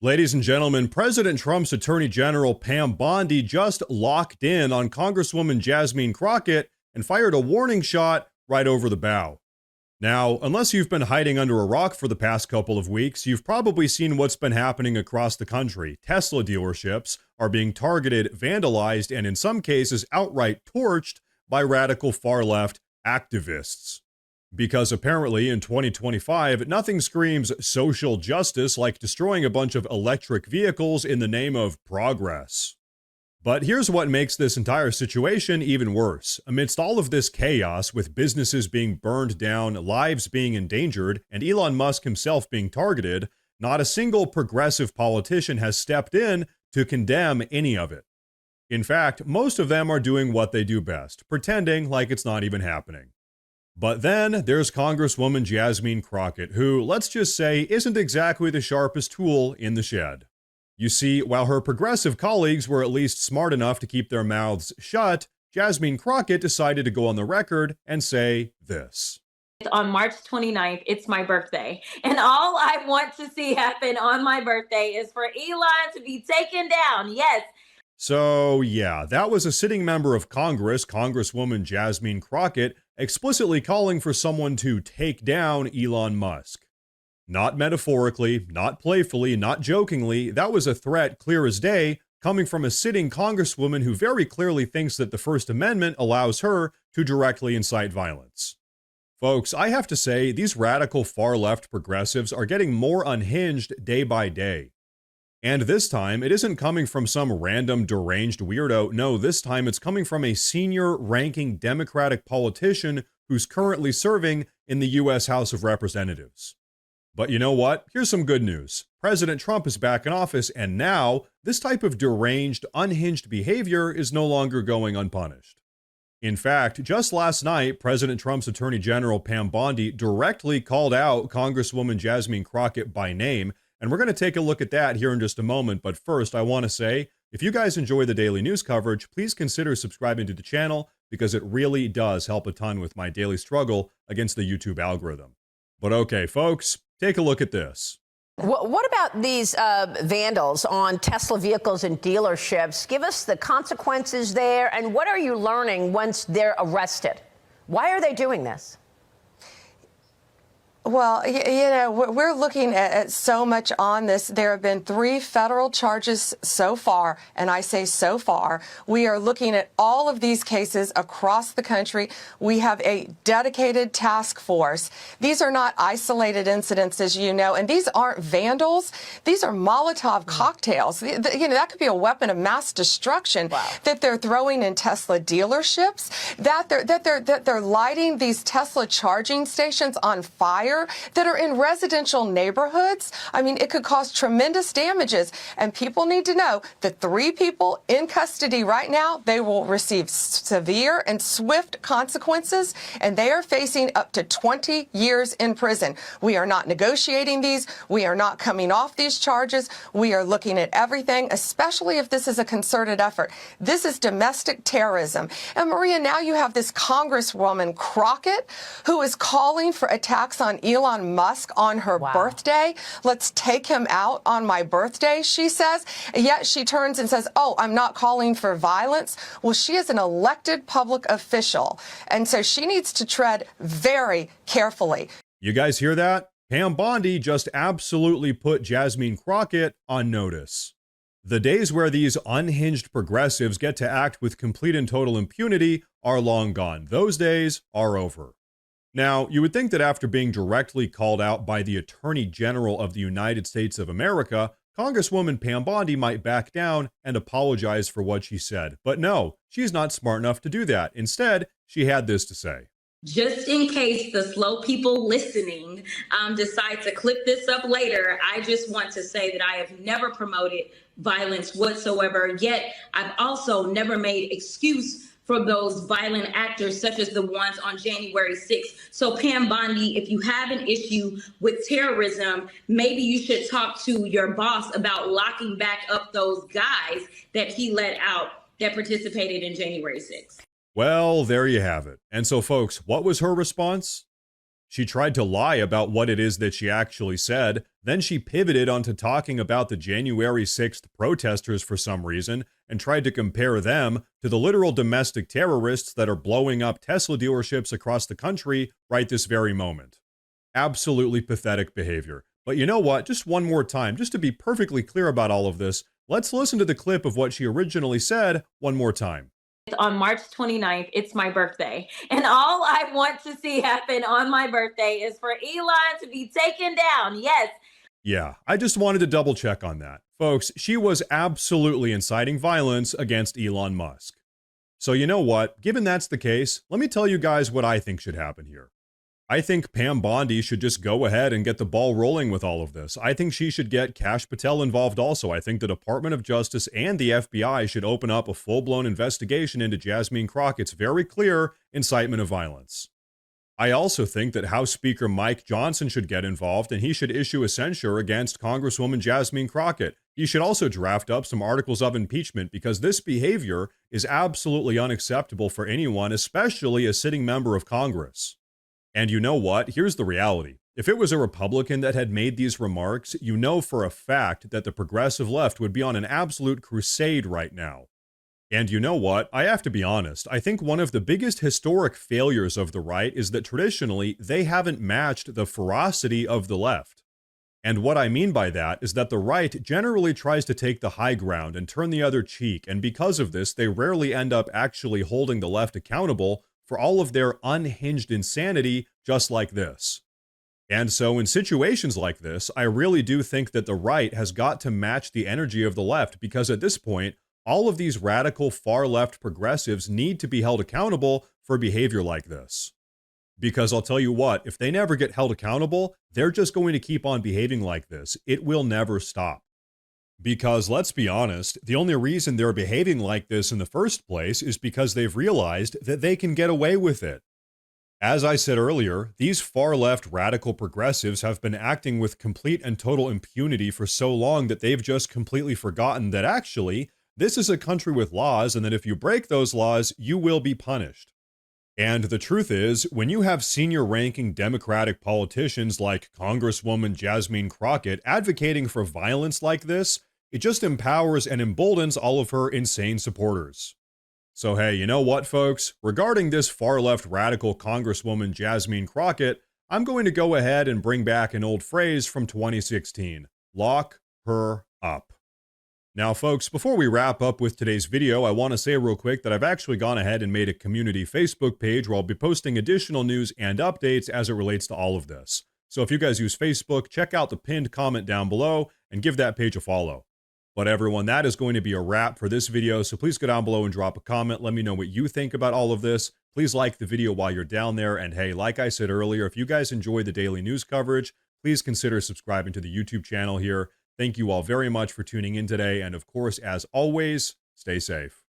Ladies and gentlemen, President Trump's Attorney General Pam Bondi just locked in on Congresswoman Jasmine Crockett and fired a warning shot right over the bow. Now, unless you've been hiding under a rock for the past couple of weeks, you've probably seen what's been happening across the country. Tesla dealerships are being targeted, vandalized, and in some cases outright torched by radical far-left activists. Because apparently in 2025, nothing screams social justice like destroying a bunch of electric vehicles in the name of progress. But here's what makes this entire situation even worse. Amidst all of this chaos, with businesses being burned down, lives being endangered, and Elon Musk himself being targeted, not a single progressive politician has stepped in to condemn any of it. In fact, most of them are doing what they do best, pretending like it's not even happening. But then there's Congresswoman Jasmine Crockett, who, let's just say, isn't exactly the sharpest tool in the shed. You see, while her progressive colleagues were at least smart enough to keep their mouths shut, Jasmine Crockett decided to go on the record and say this. On March 29th, it's my birthday. And all I want to see happen on my birthday is for Elon to be taken down. Yes. So yeah, that was a sitting member of Congress, Congresswoman Jasmine Crockett, explicitly calling for someone to take down Elon Musk. Not metaphorically, not playfully, not jokingly, that was a threat clear as day, coming from a sitting congresswoman who very clearly thinks that the First Amendment allows her to directly incite violence. Folks, I have to say, these radical far-left progressives are getting more unhinged day by day. And this time, it isn't coming from some random deranged weirdo. No, this time it's coming from a senior-ranking Democratic politician who's currently serving in the U.S. House of Representatives. But you know what? Here's some good news. President Trump is back in office, and now this type of deranged, unhinged behavior is no longer going unpunished. In fact, just last night, President Trump's Attorney General Pam Bondi directly called out Congresswoman Jasmine Crockett by name, and we're going to take a look at that here in just a moment. But first, I want to say, if you guys enjoy the daily news coverage, please consider subscribing to the channel because it really does help a ton with my daily struggle against the YouTube algorithm. But okay, folks, take a look at this. What about these vandals on Tesla vehicles and dealerships? Give us the consequences there, and what are you learning once they're arrested? Why are they doing this? Well, you know, we're looking at so much on this. There have been 3 federal charges so far, and I say so far. We are looking at all of these cases across the country. We have a dedicated task force. These are not isolated incidents, as you know, and these aren't vandals. These are Molotov cocktails. You know, that could be a weapon of mass destruction that they're throwing in Tesla dealerships, that they're lighting these Tesla charging stations on fire that are in residential neighborhoods. I mean, it could cause tremendous damages. And people need to know that 3 people in custody right now, they will receive severe and swift consequences, and they are facing up to 20 years in prison. We are not negotiating these. We are not coming off these charges. We are looking at everything, especially if this is a concerted effort. This is domestic terrorism. And Maria, now you have this Congresswoman Crockett who is calling for attacks on Elon Musk on her birthday. Let's take him out on my birthday, she says. And yet she turns and says, oh, I'm not calling for violence. Well, she is an elected public official, and so she needs to tread very carefully. You guys hear that? Pam Bondi just absolutely put Jasmine Crockett on notice. The days where these unhinged progressives get to act with complete and total impunity are long gone. Those days are over. Now, you would think that after being directly called out by the Attorney General of the United States of America, Congresswoman Pam Bondi might back down and apologize for what she said. But no, she's not smart enough to do that. Instead, she had this to say. Just in case the slow people listening decide to clip this up later, I just want to say that I have never promoted violence whatsoever. Yet I've also never made excuse for those violent actors, such as the ones on January 6th. So Pam Bondi, if you have an issue with terrorism, maybe you should talk to your boss about locking back up those guys that he let out that participated in January 6th. Well, there you have it. And so folks, what was her response? She tried to lie about what it is that she actually said. Then she pivoted onto talking about the January 6th protesters for some reason and tried to compare them to the literal domestic terrorists that are blowing up Tesla dealerships across the country right this very moment. Absolutely pathetic behavior. But you know what? Just one more time, just to be perfectly clear about all of this, let's listen to the clip of what she originally said one more time. On March 29th, it's my birthday. And all I want to see happen on my birthday is for Elon to be taken down. Yes. Yeah, I just wanted to double check on that. Folks, she was absolutely inciting violence against Elon Musk. So you know what? Given that's the case, let me tell you guys what I think should happen here. I think Pam Bondi should just go ahead and get the ball rolling with all of this. I think she should get Kash Patel involved also. I think the Department of Justice and the FBI should open up a full-blown investigation into Jasmine Crockett's very clear incitement of violence. I also think that House Speaker Mike Johnson should get involved, and he should issue a censure against Congresswoman Jasmine Crockett. He should also draft up some articles of impeachment because this behavior is absolutely unacceptable for anyone, especially a sitting member of Congress. And you know what? Here's the reality. If it was a Republican that had made these remarks, you know for a fact that the progressive left would be on an absolute crusade right now. And you know what? I have to be honest. I think one of the biggest historic failures of the right is that traditionally they haven't matched the ferocity of the left. And what I mean by that is that the right generally tries to take the high ground and turn the other cheek, and because of this, they rarely end up actually holding the left accountable for all of their unhinged insanity, just like this. And so in situations like this, I really do think that the right has got to match the energy of the left, because at this point, all of these radical far-left progressives need to be held accountable for behavior like this. Because I'll tell you what, if they never get held accountable, they're just going to keep on behaving like this. It will never stop. Because let's be honest, the only reason they're behaving like this in the first place is because they've realized that they can get away with it. As I said earlier, these far-left radical progressives have been acting with complete and total impunity for so long that they've just completely forgotten that actually, this is a country with laws, and that if you break those laws, you will be punished. And the truth is, when you have senior-ranking Democratic politicians like Congresswoman Jasmine Crockett advocating for violence like this, it just empowers and emboldens all of her insane supporters. So hey, you know what, folks? Regarding this far-left radical Congresswoman Jasmine Crockett, I'm going to go ahead and bring back an old phrase from 2016. Lock her up. Now, folks, before we wrap up with today's video, I want to say real quick that I've actually gone ahead and made a community Facebook page where I'll be posting additional news and updates as it relates to all of this. So if you guys use Facebook, check out the pinned comment down below and give that page a follow. But everyone, that is going to be a wrap for this video, so please go down below and drop a comment. Let me know what you think about all of this. Please like the video while you're down there. And hey, like I said earlier, if you guys enjoy the daily news coverage, please consider subscribing to the YouTube channel here. Thank you all very much for tuning in today. And of course, as always, stay safe.